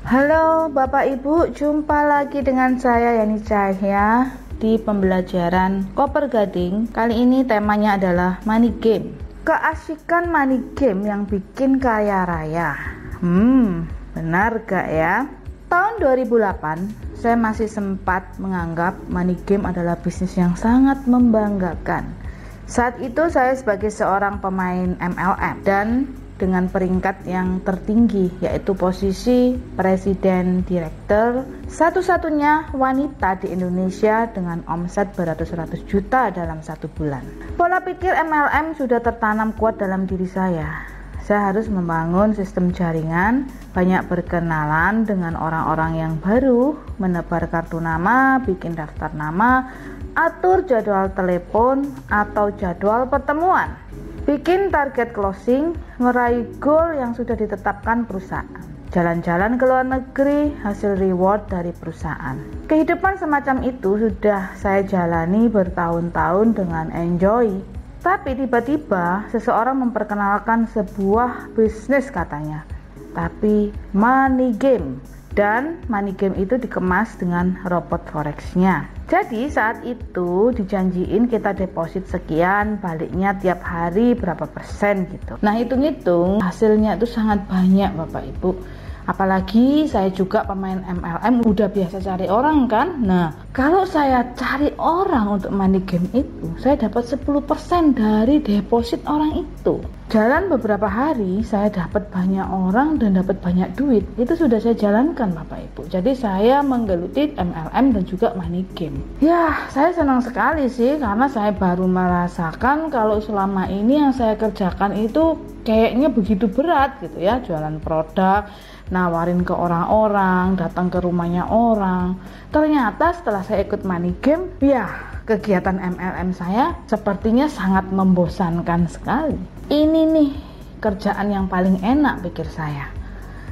Halo Bapak Ibu, jumpa lagi dengan saya Yani Cahya di pembelajaran Koper Gading. Kali ini temanya adalah money game. Keasikan money game yang bikin kaya raya. Benar gak ya? Tahun 2008, saya masih sempat menganggap money game adalah bisnis yang sangat membanggakan. Saat itu saya sebagai seorang pemain MLM dan dengan peringkat yang tertinggi, yaitu posisi Presiden Direktur, satu-satunya wanita di Indonesia dengan omset beratus-ratus juta dalam satu bulan. Pola pikir MLM sudah tertanam kuat dalam diri saya. Saya harus membangun sistem jaringan, banyak berkenalan dengan orang-orang yang baru, menebar kartu nama, bikin daftar nama, atur jadwal telepon atau jadwal pertemuan, bikin target closing, meraih goal yang sudah ditetapkan perusahaan, jalan-jalan ke luar negeri, hasil reward dari perusahaan. Kehidupan semacam itu sudah saya jalani bertahun-tahun dengan enjoy. Tapi tiba-tiba seseorang memperkenalkan sebuah bisnis katanya, tapi money game. Dan money game itu dikemas dengan robot forex-nya. Jadi saat itu dijanjiin kita deposit sekian, baliknya tiap hari berapa persen gitu. Nah hitung-hitung hasilnya itu sangat banyak Bapak Ibu. Apalagi saya juga pemain MLM, udah biasa cari orang kan. Nah kalau saya cari orang untuk money game itu, saya dapat 10% dari deposit orang itu. Jalan beberapa hari, saya dapat banyak orang dan dapat banyak duit. Itu sudah saya jalankan Bapak Ibu. Jadi saya menggeluti MLM dan juga money game. Ya, saya senang sekali sih karena saya baru merasakan kalau selama ini yang saya kerjakan itu kayaknya begitu berat gitu ya. Jualan produk, nawarin ke orang-orang, datang ke rumahnya orang. Ternyata setelah saya ikut money game, ya kegiatan MLM saya sepertinya sangat membosankan sekali. Ini nih kerjaan yang paling enak pikir saya.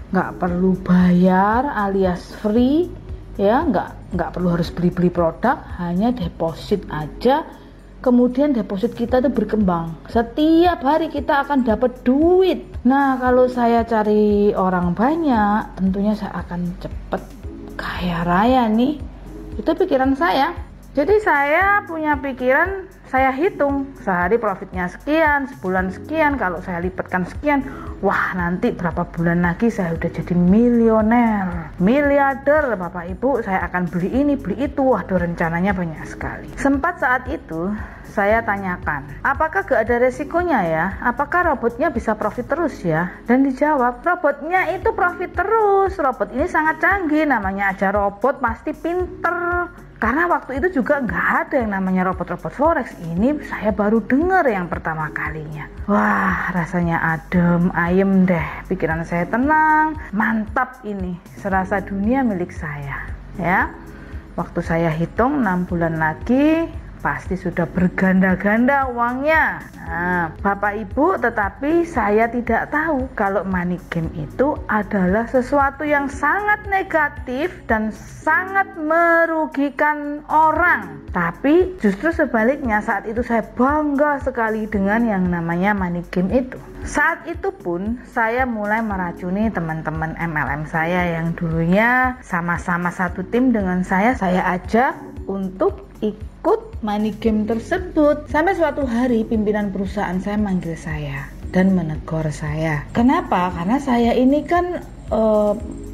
Nggak perlu bayar alias free, ya nggak perlu harus beli produk, hanya deposit aja. Kemudian deposit kita itu berkembang. Setiap hari kita akan dapat duit. Nah kalau saya cari orang banyak, tentunya saya akan cepet kaya raya nih. Itu pikiran saya. Jadi saya punya pikiran, saya hitung sehari profitnya sekian, sebulan sekian, kalau saya lipatkan sekian, wah nanti berapa bulan lagi saya udah jadi miliuner, miliarder Bapak Ibu, saya akan beli ini, beli itu, waduh rencananya banyak sekali. Sempat saat itu saya tanyakan, apakah gak ada resikonya ya? Apakah robotnya bisa profit terus ya? Dan dijawab, robotnya itu profit terus, robot ini sangat canggih, namanya aja robot pasti pinter. Karena waktu itu juga nggak ada yang namanya robot-robot forex. Ini saya baru dengar yang pertama kalinya. Wah, rasanya adem, ayem deh. Pikiran saya tenang, mantap ini. Serasa dunia milik saya. Ya, waktu saya hitung 6 bulan lagi, pasti sudah berganda-ganda uangnya. Nah, Bapak Ibu, tetapi saya tidak tahu kalau money game itu adalah sesuatu yang sangat negatif dan sangat merugikan orang. Tapi justru sebaliknya, saat itu saya bangga sekali dengan yang namanya money game itu. Saat itu pun saya mulai meracuni teman-teman MLM saya yang dulunya sama-sama satu tim dengan saya ajak untuk ikut money game tersebut. Sampai suatu hari pimpinan perusahaan saya manggil saya dan menegur saya. Kenapa? Karena saya ini kan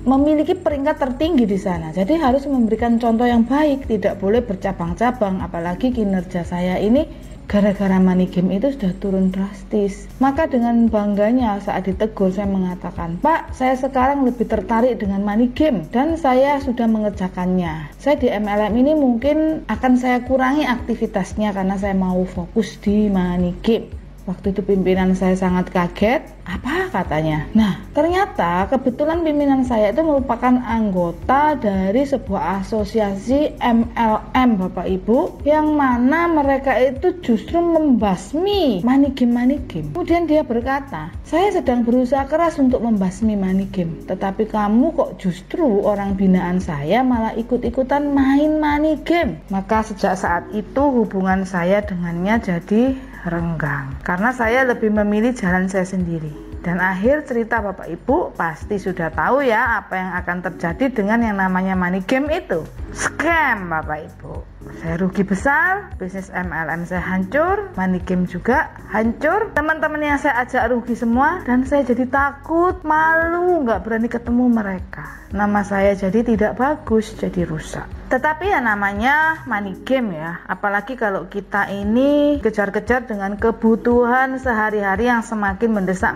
memiliki peringkat tertinggi di sana. Jadi harus memberikan contoh yang baik, tidak boleh bercabang-cabang. Apalagi kinerja saya ini gara-gara money game itu sudah turun drastis. Maka dengan bangganya saat ditegur saya mengatakan, Pak, saya sekarang lebih tertarik dengan money game dan saya sudah mengerjakannya. Saya di MLM ini mungkin akan saya kurangi aktivitasnya karena saya mau fokus di money game. Waktu itu pimpinan saya sangat kaget. Apa katanya? Nah, ternyata kebetulan pimpinan saya itu merupakan anggota dari sebuah asosiasi MLM Bapak Ibu, yang mana mereka itu justru membasmi money game. Kemudian dia berkata, saya sedang berusaha keras untuk membasmi money game, tetapi kamu kok justru orang binaan saya malah ikut-ikutan main money game. Maka sejak saat itu hubungan saya dengannya jadi renggang, karena saya lebih memilih jalan saya sendiri. Dan akhir cerita Bapak Ibu pasti sudah tahu ya apa yang akan terjadi dengan yang namanya money game itu. Scam Bapak Ibu. Saya rugi besar, bisnis MLM saya hancur, money game juga hancur, teman-teman yang saya ajak rugi semua, dan saya jadi takut, malu, nggak berani ketemu mereka. Nama saya jadi tidak bagus, jadi rusak. Tetapi ya namanya money game ya, apalagi kalau kita ini kejar-kejar dengan kebutuhan sehari-hari yang semakin mendesak.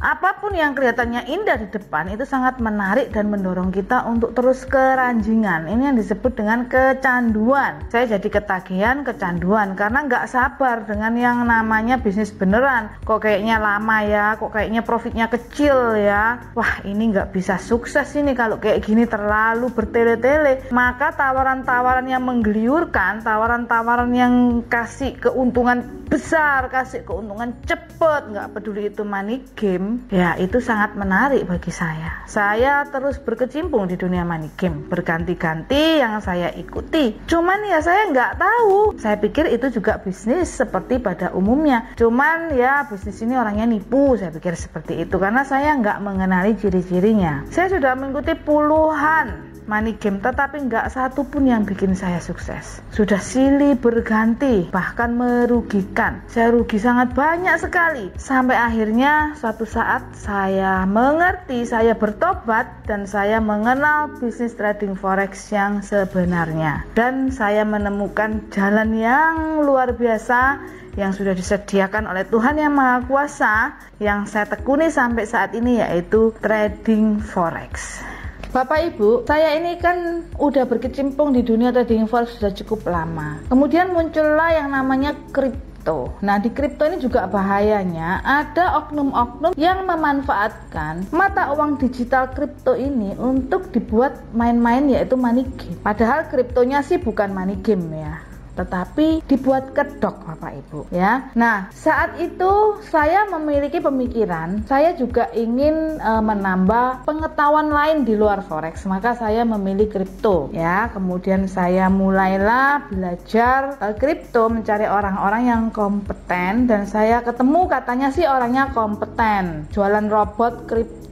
Apapun yang kelihatannya indah di depan itu sangat menarik dan mendorong kita untuk terus keranjingan. Ini yang disebut dengan kecanduan. Saya jadi ketagihan, kecanduan karena nggak sabar dengan yang namanya bisnis beneran. Kok kayaknya lama ya, kok kayaknya profitnya kecil ya. Wah, ini nggak bisa sukses ini kalau kayak gini, terlalu bertele-tele. Maka tawaran-tawaran yang menggeliurkan, tawaran-tawaran yang kasih keuntungan besar, kasih keuntungan cepet, nggak peduli itu money game, ya itu sangat menarik bagi saya. Saya terus berkecimpung di dunia money game, berganti-ganti yang saya ikuti. Cuman ya saya nggak tahu, saya pikir itu juga bisnis seperti pada umumnya. Cuman ya bisnis ini orangnya nipu, saya pikir seperti itu karena saya nggak mengenali ciri-cirinya. Saya sudah mengikuti puluhan money game, tetapi nggak satu pun yang bikin saya sukses. Sudah silih berganti, bahkan merugikan. Saya rugi sangat banyak sekali. Sampai akhirnya suatu saat saya mengerti, saya bertobat, dan saya mengenal bisnis trading forex yang sebenarnya. Dan saya menemukan jalan yang luar biasa yang sudah disediakan oleh Tuhan Yang Maha Kuasa, yang saya tekuni sampai saat ini, yaitu trading forex. Bapak Ibu, saya ini kan udah berkecimpung di dunia trading forex sudah cukup lama. Kemudian muncullah yang namanya kripto. Nah, di kripto ini juga bahayanya ada oknum-oknum yang memanfaatkan mata uang digital kripto ini untuk dibuat main-main, yaitu money game. Padahal kriptonya sih bukan money game ya, tetapi dibuat kedok Bapak Ibu ya. Nah, saat itu saya memiliki pemikiran, saya juga ingin menambah pengetahuan lain di luar forex, maka saya memilih kripto ya. Kemudian saya mulailah belajar kripto, mencari orang-orang yang kompeten, dan saya ketemu katanya sih orangnya kompeten, jualan robot kripto.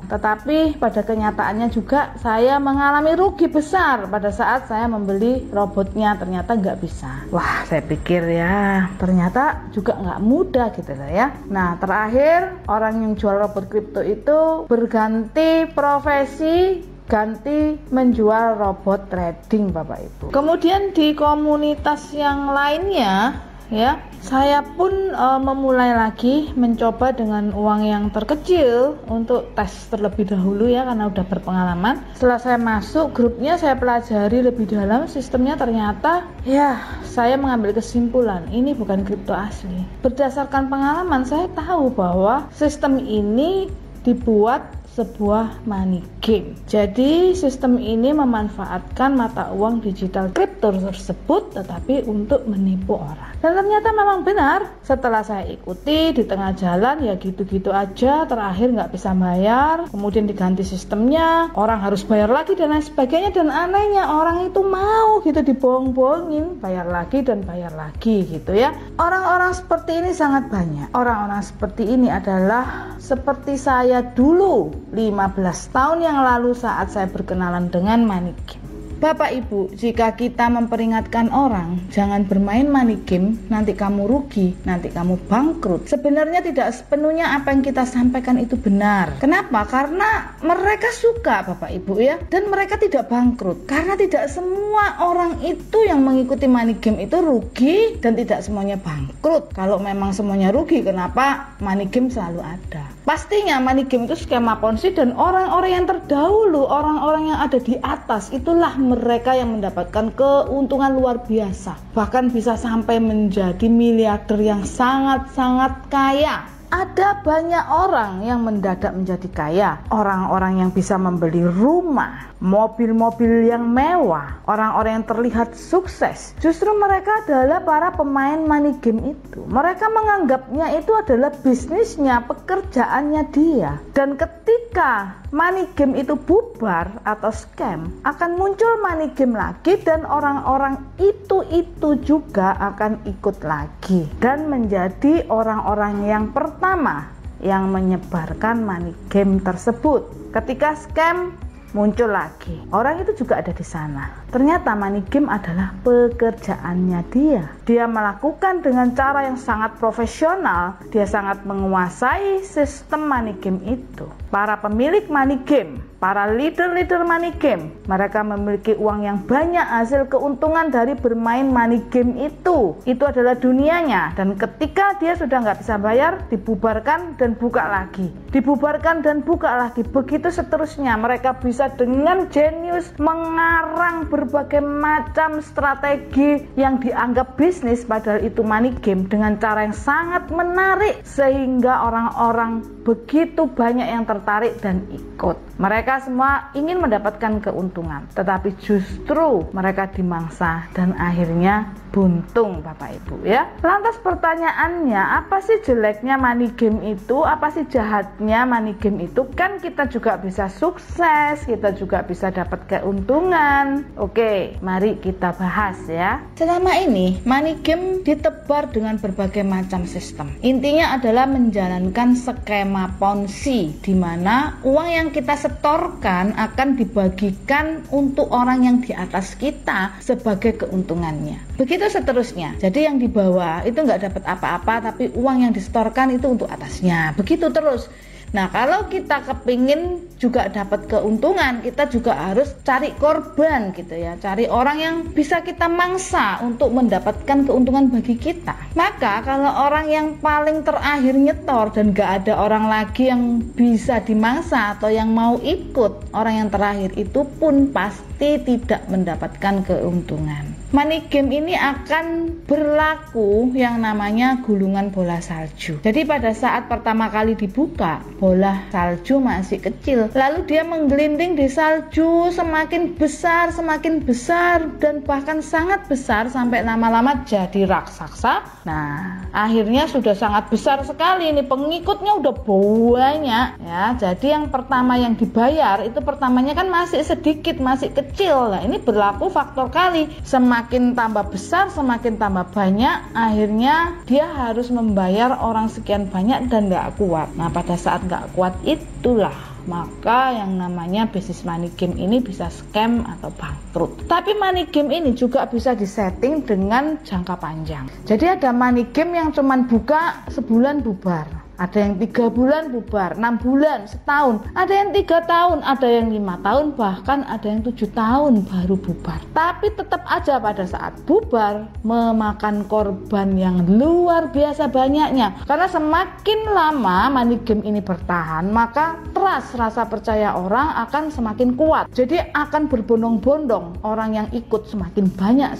Tetapi pada kenyataannya juga saya mengalami rugi besar pada saat saya membeli robotnya, ternyata nggak bisa. Wah, saya pikir ya ternyata juga nggak mudah gitu lah ya. Nah, terakhir orang yang jual robot kripto itu berganti profesi, ganti menjual robot trading Bapak Ibu. Kemudian di komunitas yang lainnya ya, saya pun memulai lagi mencoba dengan uang yang terkecil untuk tes terlebih dahulu ya, karena udah berpengalaman. Setelah saya masuk grupnya, saya pelajari lebih dalam sistemnya, ternyata ya saya mengambil kesimpulan ini bukan kripto asli. Berdasarkan pengalaman saya tahu bahwa sistem ini dibuat sebuah money game. Jadi sistem ini memanfaatkan mata uang digital kripto tersebut tetapi untuk menipu orang. Dan ternyata memang benar. Setelah saya ikuti di tengah jalan ya gitu-gitu aja, terakhir nggak bisa bayar, kemudian diganti sistemnya, orang harus bayar lagi dan lain sebagainya. Dan anehnya orang itu mau gitu dibohong-bohongin, bayar lagi dan bayar lagi gitu ya. Orang-orang seperti ini sangat banyak. Orang-orang seperti ini adalah seperti saya dulu 15 tahun yang lalu saat saya berkenalan dengan money game. Bapak Ibu, jika kita memperingatkan orang jangan bermain money game, nanti kamu rugi, nanti kamu bangkrut, sebenarnya tidak sepenuhnya apa yang kita sampaikan itu benar. Kenapa? Karena mereka suka Bapak Ibu ya, dan mereka tidak bangkrut. Karena tidak semua orang itu yang mengikuti money game itu rugi, dan tidak semuanya bangkrut. Kalau memang semuanya rugi, kenapa money game selalu ada? Pastinya money game itu skema ponzi, dan orang-orang yang terdahulu, orang-orang yang ada di atas, itulah mereka yang mendapatkan keuntungan luar biasa, bahkan bisa sampai menjadi miliarder yang sangat-sangat kaya. Ada banyak orang yang mendadak menjadi kaya, orang-orang yang bisa membeli rumah, mobil-mobil yang mewah, orang-orang yang terlihat sukses. Justru mereka adalah para pemain money game itu. Mereka menganggapnya itu adalah bisnisnya, pekerjaannya dia. Dan ketika money game itu bubar atau scam, akan muncul money game lagi, dan orang-orang itu juga akan ikut lagi dan menjadi orang-orang yang pertama yang menyebarkan money game tersebut. Ketika scam muncul lagi, orang itu juga ada di sana. Ternyata money game adalah pekerjaannya dia. Dia melakukan dengan cara yang sangat profesional. Dia sangat menguasai sistem money game itu. Para pemilik money game, para leader money game, mereka memiliki uang yang banyak hasil keuntungan dari bermain money game itu. Itu adalah dunianya. Dan ketika dia sudah nggak bisa bayar, dibubarkan dan buka lagi. Dibubarkan dan buka lagi. Begitu seterusnya. Mereka bisa dengan jenius mengarang berbagai macam strategi yang dianggap bisnis, padahal itu money game, dengan cara yang sangat menarik sehingga orang-orang begitu banyak yang tertarik dan ikut. Mereka semua ingin mendapatkan keuntungan, tetapi justru mereka dimangsa dan akhirnya buntung, Bapak Ibu ya. Lantas pertanyaannya, apa sih jeleknya money game itu? Apa sih jahatnya money game itu? Kan kita juga bisa sukses, kita juga bisa dapat keuntungan. Oke, mari kita bahas ya. Selama ini money game ditebar dengan berbagai macam sistem. Intinya adalah menjalankan skema Ponzi, di mana uang yang kita setorkan akan dibagikan untuk orang yang di atas kita sebagai keuntungannya. Begitu seterusnya. Jadi yang di bawah itu nggak dapat apa-apa, tapi uang yang disetorkan itu untuk atasnya. Begitu terus. Nah, kalau kita kepingin juga dapat keuntungan, kita juga harus cari korban gitu ya, cari orang yang bisa kita mangsa untuk mendapatkan keuntungan bagi kita. Maka kalau orang yang paling terakhir nyetor dan gak ada orang lagi yang bisa dimangsa atau yang mau ikut, orang yang terakhir itu pun pasti tidak mendapatkan keuntungan. Money game ini akan berlaku yang namanya gulungan bola salju. Jadi pada saat pertama kali dibuka, bola salju masih kecil. Lalu dia menggelinding di salju semakin besar, dan bahkan sangat besar sampai lama-lama jadi raksasa. Nah, akhirnya sudah sangat besar sekali. Ini pengikutnya udah banyak ya. Jadi yang pertama yang dibayar itu pertamanya kan masih sedikit, masih kecil. Nah, ini berlaku faktor kali. Semakin tambah besar, semakin tambah banyak, akhirnya dia harus membayar orang sekian banyak dan gak kuat. Nah, pada saat gak kuat itulah maka yang namanya bisnis money game ini bisa scam atau bangkrut. Tapi money game ini juga bisa disetting dengan jangka panjang. Jadi ada money game yang cuman buka sebulan bubar, ada yang 3 bulan bubar, 6 bulan, setahun, ada yang 3 tahun, ada yang 5 tahun, bahkan ada yang 7 tahun baru bubar. Tapi tetap aja pada saat bubar memakan korban yang luar biasa banyaknya. Karena semakin lama money game ini bertahan, maka trust, rasa percaya orang akan semakin kuat. Jadi akan berbondong-bondong, orang yang ikut semakin banyak.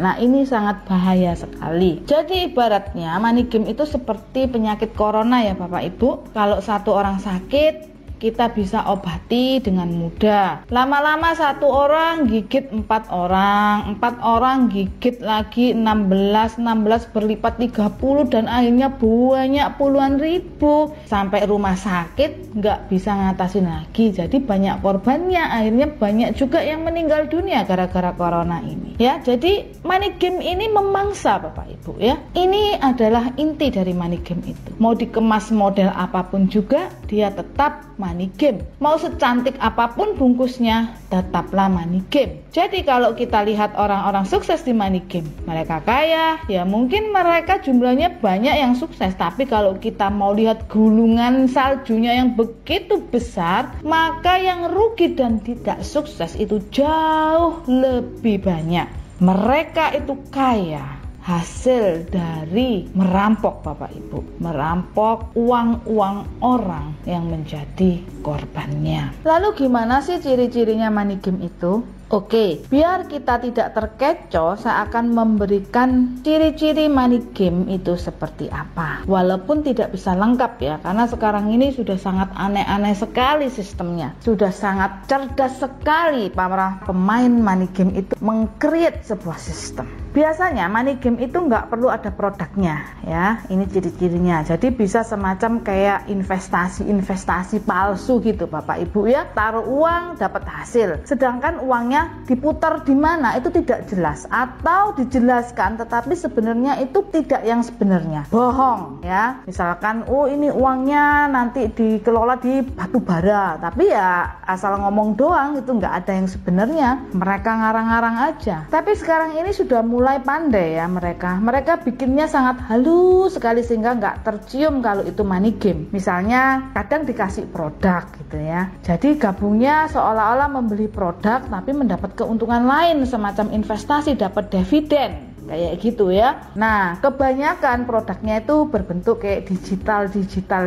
Nah, ini sangat bahaya sekali. Jadi ibaratnya money game itu seperti penyakit corona ya Bapak Ibu. Kalau satu orang sakit, kita bisa obati dengan mudah. Lama-lama satu orang gigit 4 orang, 4 orang gigit lagi 16 berlipat 30, dan akhirnya banyak puluhan ribu. Sampai rumah sakit nggak bisa ngatasin lagi. Jadi banyak korbannya, akhirnya banyak juga yang meninggal dunia gara-gara corona ini. Ya, jadi money game ini memangsa Bapak Ibu ya. Ini adalah inti dari money game itu. Mau dikemas model apapun juga, dia tetap money game. Mau secantik apapun bungkusnya, tetaplah money game. Jadi kalau kita lihat orang-orang sukses di money game, mereka kaya, ya mungkin mereka jumlahnya banyak yang sukses. Tapi kalau kita mau lihat gulungan saljunya yang begitu besar, maka yang rugi dan tidak sukses itu jauh lebih banyak. Mereka itu kaya hasil dari merampok Bapak Ibu, merampok uang-uang orang yang menjadi korbannya. Lalu gimana sih ciri-cirinya money game itu? Oke, biar kita tidak terkecoh, saya akan memberikan ciri-ciri money game itu seperti apa. Walaupun tidak bisa lengkap ya, karena sekarang ini sudah sangat aneh-aneh sekali sistemnya. Sudah sangat cerdas sekali para pemain money game itu meng-create sebuah sistem. Biasanya money game itu nggak perlu ada produknya ya, ini ciri-cirinya. Jadi bisa semacam kayak investasi palsu gitu Bapak Ibu ya, taruh uang dapat hasil, sedangkan uangnya diputar di mana itu tidak jelas, atau dijelaskan tetapi sebenarnya itu tidak yang sebenarnya, bohong ya. Misalkan ini uangnya nanti dikelola di batu bara, tapi ya asal ngomong doang, itu nggak ada yang sebenarnya, mereka ngarang-ngarang aja. Tapi sekarang ini sudah mulai pandai ya mereka bikinnya sangat halus sekali sehingga nggak tercium kalau itu money game. Misalnya kadang dikasih produk gitu ya, jadi gabungnya seolah-olah membeli produk tapi mendapat keuntungan lain semacam investasi, dapat dividen kayak gitu ya. Nah kebanyakan produknya itu berbentuk kayak digital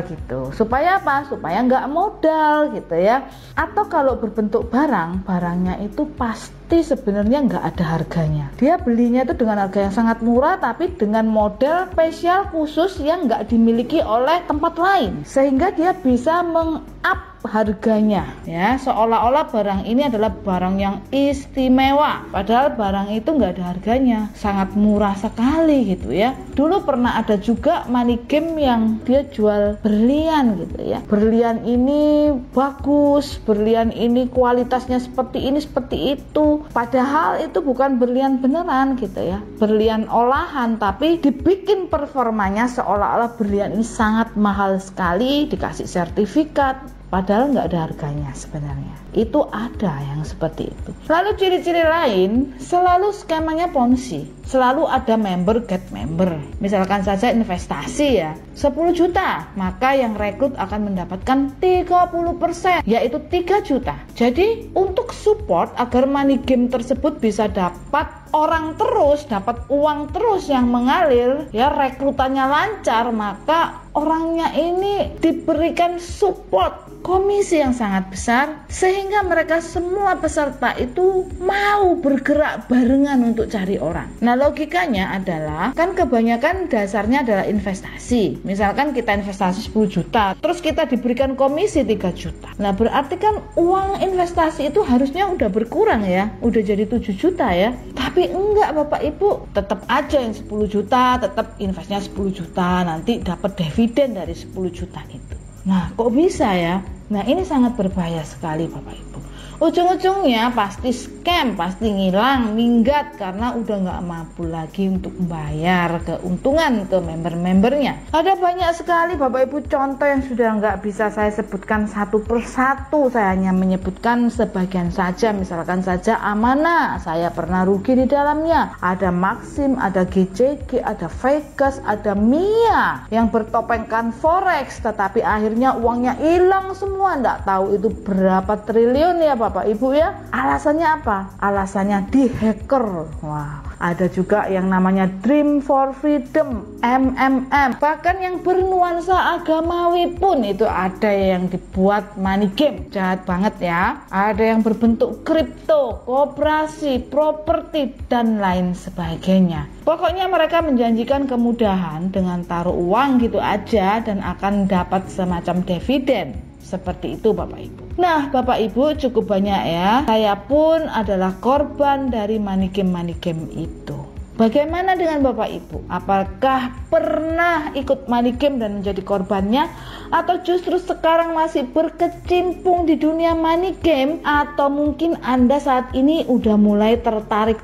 gitu, supaya apa? Supaya nggak modal gitu ya. Atau kalau berbentuk barangnya itu pasti sebenarnya nggak ada harganya, dia belinya itu dengan harga yang sangat murah tapi dengan model spesial khusus yang nggak dimiliki oleh tempat lain, sehingga dia bisa meng-up harganya ya, seolah-olah barang ini adalah barang yang istimewa, padahal barang itu nggak ada harganya, sangat murah sekali gitu ya. Dulu pernah ada juga money game yang dia jual berlian gitu ya, berlian ini bagus, berlian ini kualitasnya seperti ini seperti itu, padahal itu bukan berlian beneran gitu ya, berlian olahan, tapi dibikin performanya seolah-olah berlian ini sangat mahal sekali, dikasih sertifikat, padahal nggak ada harganya sebenarnya. Itu ada yang seperti itu. Lalu ciri-ciri lain, selalu skemanya ponzi, selalu ada member get member. Misalkan saja investasi ya 10 juta, maka yang rekrut akan mendapatkan 30%, yaitu 3 juta. Jadi untuk support agar money game tersebut bisa dapat orang terus, dapat uang terus yang mengalir ya, rekrutannya lancar, maka orangnya ini diberikan support komisi yang sangat besar, sehingga mereka semua peserta itu mau bergerak barengan untuk cari orang. Nah logikanya adalah, kan kebanyakan dasarnya adalah investasi. Misalkan kita investasi 10 juta, terus kita diberikan komisi 3 juta. Nah berarti kan uang investasi itu harusnya udah berkurang ya, udah jadi 7 juta ya. Tapi enggak Bapak Ibu, tetap aja yang 10 juta, tetap investnya 10 juta, nanti dapat dividen dari 10 juta itu. Nah kok bisa ya? Nah ini sangat berbahaya sekali Bapak Ibu. Ujung-ujungnya pasti scam, pasti ngilang, minggat, karena udah nggak mampu lagi untuk membayar keuntungan ke member-membernya. Ada banyak sekali Bapak Ibu contoh yang sudah nggak bisa saya sebutkan satu persatu, saya hanya menyebutkan sebagian saja. Misalkan saja Amanah, saya pernah rugi di dalamnya. Ada Maxim, ada GCG, ada Vegas, ada Mia yang bertopengkan forex, tetapi akhirnya uangnya hilang semua, nggak tahu itu berapa triliun ya Bapak Ibu ya. Alasannya apa? Alasannya di hacker. Wah, ada juga yang namanya Dream for Freedom, MMM. Bahkan yang bernuansa agamawi pun itu ada yang dibuat money game. Jahat banget ya. Ada yang berbentuk kripto, koperasi, properti, dan lain sebagainya. Pokoknya mereka menjanjikan kemudahan dengan taruh uang gitu aja dan akan dapat semacam dividen. Seperti itu Bapak Ibu. Nah Bapak Ibu, cukup banyak ya. Saya pun adalah korban dari money game itu. Bagaimana dengan Bapak Ibu? Apakah pernah ikut money game dan menjadi korbannya? Atau justru sekarang masih berkecimpung di dunia money game? Atau mungkin Anda saat ini udah mulai tertarik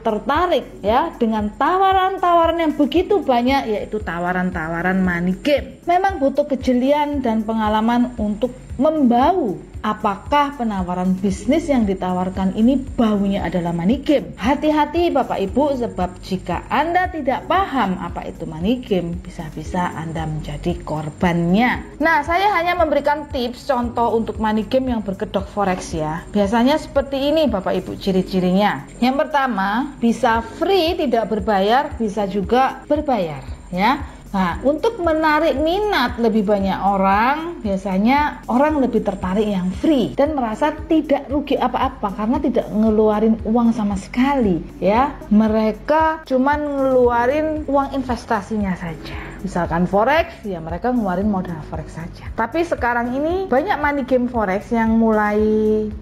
ya dengan tawaran-tawaran yang begitu banyak, yaitu tawaran-tawaran money game. Memang butuh kejelian dan pengalaman untuk membau apakah penawaran bisnis yang ditawarkan ini baunya adalah money game. Hati-hati Bapak Ibu, sebab jika Anda tidak paham apa itu money game, bisa-bisa Anda menjadi korbannya. Nah, saya hanya memberikan tips contoh untuk money game yang berkedok forex ya. Biasanya seperti ini Bapak Ibu ciri-cirinya. Yang pertama, bisa free tidak berbayar, bisa juga berbayar ya. Nah, untuk menarik minat lebih banyak orang, biasanya orang lebih tertarik yang free dan merasa tidak rugi apa-apa karena tidak ngeluarin uang sama sekali ya. Mereka cuman ngeluarin uang investasinya saja. Misalkan forex, ya mereka ngeluarin modal forex saja. Tapi sekarang ini banyak money game forex yang mulai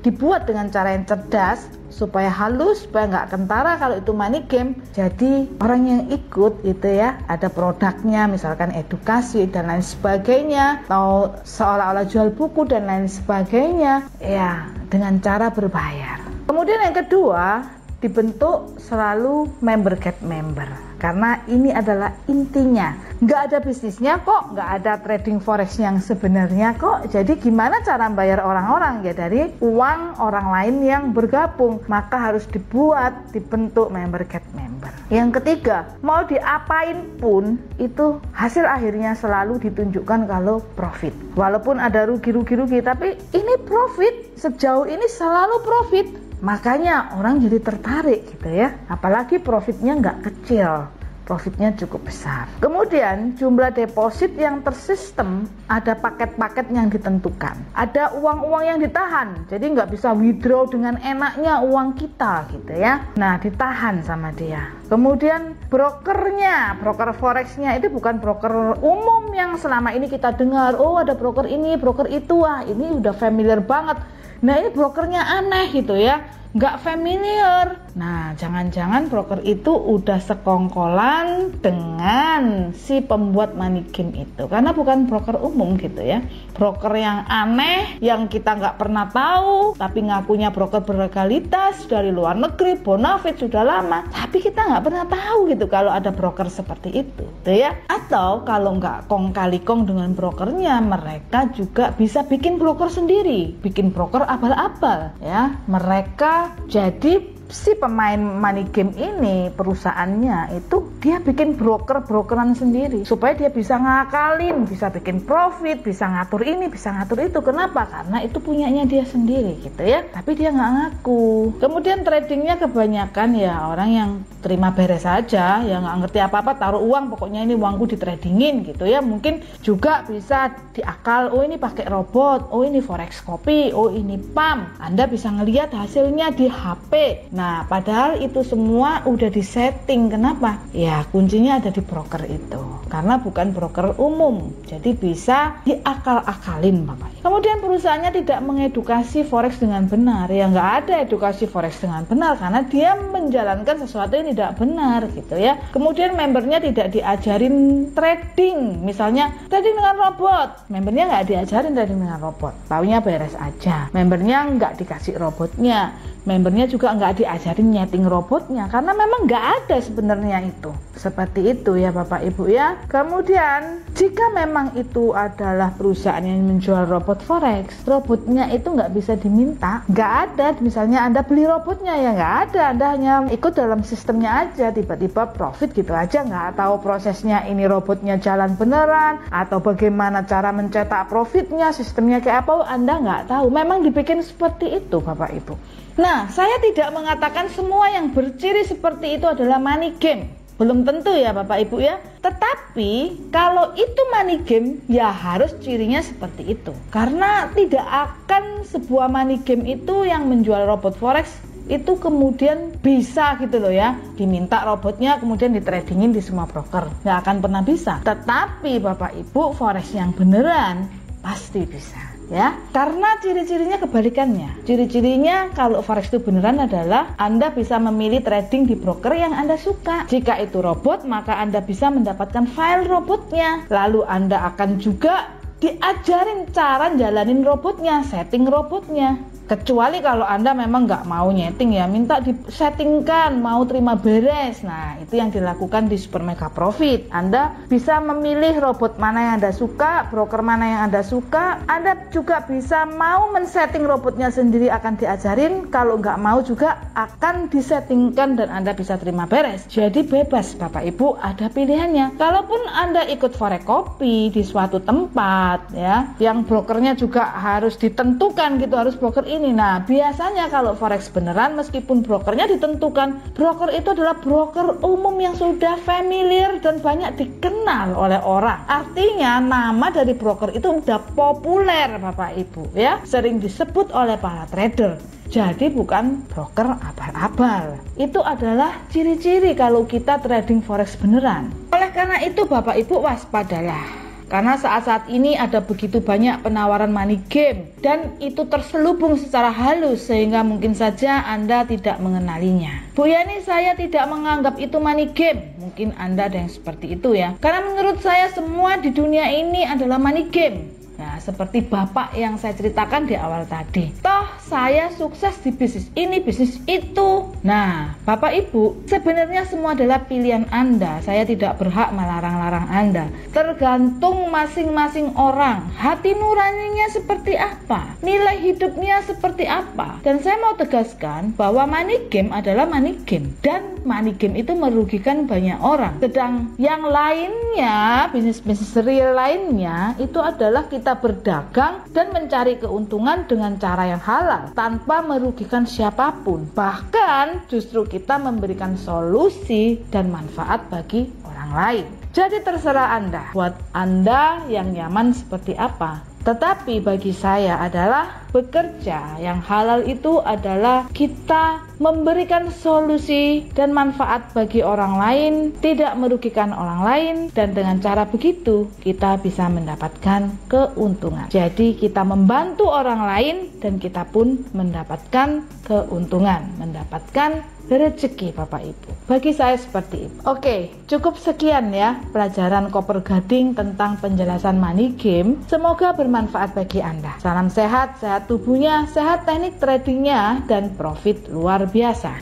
dibuat dengan cara yang cerdas, supaya halus, supaya nggak kentara kalau itu money game. Jadi orang yang ikut itu ya, ada produknya, misalkan edukasi dan lain sebagainya, atau seolah-olah jual buku dan lain sebagainya, ya dengan cara berbayar. Kemudian yang kedua, dibentuk selalu member get member, karena ini adalah intinya. Nggak ada bisnisnya kok, nggak ada trading forex yang sebenarnya kok. Jadi gimana cara bayar orang-orang? Ya dari uang orang lain yang bergabung. Maka harus dibentuk member get member. Yang ketiga, mau diapain pun itu hasil akhirnya selalu ditunjukkan kalau profit. Walaupun ada rugi-rugi, tapi ini profit, sejauh ini selalu profit. Makanya orang jadi tertarik gitu ya, apalagi profitnya nggak kecil, profitnya cukup besar. Kemudian jumlah deposit yang tersistem, ada paket-paket yang ditentukan, ada uang-uang yang ditahan, jadi nggak bisa withdraw dengan enaknya uang kita gitu ya. Nah, ditahan sama dia. Kemudian brokernya, broker forexnya itu bukan broker umum yang selama ini kita dengar, oh ada broker ini, broker itu, wah ini udah familiar banget. Nah ini brokernya aneh gitu ya, nggak familiar. Nah jangan-jangan broker itu udah sekongkolan dengan si pembuat money game itu, karena bukan broker umum gitu ya. Broker yang aneh, yang kita nggak pernah tahu, tapi ngakunya broker berlegalitas dari luar negeri, bonafit sudah lama, tapi kita nggak pernah tahu gitu kalau ada broker seperti itu gitu ya. Atau kalau nggak kong kali kong dengan brokernya, mereka juga bisa bikin broker sendiri, bikin broker abal-abal ya. Mereka jadi si pemain money game ini, perusahaannya itu dia bikin brokeran sendiri supaya dia bisa ngakalin, bisa bikin profit, bisa ngatur ini, bisa ngatur itu. Kenapa? Karena itu punyanya dia sendiri gitu ya, tapi dia nggak ngaku. Kemudian tradingnya kebanyakan ya orang yang terima beres saja, ya nggak ngerti apa-apa, taruh uang, pokoknya ini uangku ditradingin gitu ya. Mungkin juga bisa diakal, oh ini pakai robot, oh ini forex copy, oh ini pump. Anda bisa ngelihat hasilnya di HP. Nah, padahal itu semua udah disetting. Kenapa? Ya, kuncinya ada di broker itu. Karena bukan broker umum. Jadi bisa diakal-akalin, Bapak. Kemudian perusahaannya tidak mengedukasi forex dengan benar. Ya, nggak ada edukasi forex dengan benar karena dia menjalankan sesuatu yang tidak benar gitu ya. Kemudian membernya tidak diajarin trading. Misalnya trading dengan robot. Membernya nggak diajarin trading dengan robot. Taunya beres aja. Membernya nggak dikasih robotnya. Membernya juga nggak diajarin nyeting robotnya karena memang nggak ada sebenarnya itu. Seperti itu ya Bapak Ibu ya. Kemudian jika memang itu adalah perusahaan yang menjual robot forex, robotnya itu nggak bisa diminta, nggak ada. Misalnya Anda beli robotnya ya nggak ada, Anda hanya ikut dalam sistemnya aja, tiba-tiba profit gitu aja, nggak tahu prosesnya ini robotnya jalan beneran atau bagaimana cara mencetak profitnya, sistemnya kayak apa, Anda nggak tahu. Memang dibikin seperti itu Bapak Ibu. Nah, saya tidak mengatakan semua yang berciri seperti itu adalah money game. Belum tentu ya Bapak Ibu ya. Tetapi kalau itu money game ya harus cirinya seperti itu. Karena tidak akan sebuah money game itu yang menjual robot forex itu kemudian bisa gitu loh ya, diminta robotnya kemudian ditradingin di semua broker. Nggak akan pernah bisa. Tetapi Bapak Ibu forex yang beneran pasti bisa. Ya, karena ciri-cirinya kebalikannya. Ciri-cirinya kalau forex itu beneran adalah Anda bisa memilih trading di broker yang Anda suka. Jika itu robot, maka Anda bisa mendapatkan file robotnya. Lalu Anda akan juga diajarin cara jalanin robotnya, setting robotnya. Kecuali kalau Anda memang nggak mau nyeting ya, minta disettingkan, mau terima beres. Nah, itu yang dilakukan di Super Mega Profit. Anda bisa memilih robot mana yang Anda suka, broker mana yang Anda suka. Anda juga bisa mau men-setting robotnya sendiri, akan diajarin. Kalau nggak mau juga akan disettingkan dan Anda bisa terima beres. Jadi bebas Bapak Ibu, ada pilihannya. Kalaupun Anda ikut forex copy di suatu tempat ya, yang brokernya juga harus ditentukan gitu, harus broker ini. Nah, biasanya kalau forex beneran meskipun brokernya ditentukan, broker itu adalah broker umum yang sudah familiar dan banyak dikenal oleh orang. Artinya nama dari broker itu udah populer Bapak Ibu ya, sering disebut oleh para trader. Jadi bukan broker abal-abal. Itu adalah ciri-ciri kalau kita trading forex beneran. Oleh karena itu Bapak Ibu waspadalah. Karena saat-saat ini ada begitu banyak penawaran money game dan itu terselubung secara halus sehingga mungkin saja Anda tidak mengenalinya. Bu Yani, saya tidak menganggap itu money game. Mungkin Anda ada yang seperti itu ya. Karena menurut saya semua di dunia ini adalah money game. Nah, seperti Bapak yang saya ceritakan di awal tadi. Toh saya sukses di bisnis ini, bisnis itu. Nah, Bapak Ibu, sebenarnya semua adalah pilihan Anda. Saya tidak berhak melarang-larang Anda. Tergantung masing-masing orang. Hati nuraninya seperti apa? Nilai hidupnya seperti apa? Dan saya mau tegaskan bahwa money game adalah money game. Dan money game itu merugikan banyak orang. Sedang yang lainnya, bisnis-bisnis real lainnya, itu adalah kita berdagang dan mencari keuntungan dengan cara yang halal tanpa merugikan siapapun. Bahkan justru kita memberikan solusi dan manfaat bagi orang lain. Jadi terserah Anda, buat Anda yang nyaman seperti apa. Tetapi bagi saya adalah bekerja yang halal itu adalah kita memberikan solusi dan manfaat bagi orang lain, tidak merugikan orang lain, dan dengan cara begitu kita bisa mendapatkan keuntungan. Jadi kita membantu orang lain dan kita pun mendapatkan keuntungan, mendapatkan rezeki Bapak Ibu. Bagi saya seperti itu. Oke, cukup sekian ya pelajaran Koper Gading tentang penjelasan money game. Semoga bermanfaat bagi Anda. Salam sehat, sehat tubuhnya, sehat teknik tradingnya, dan profit luar biasa.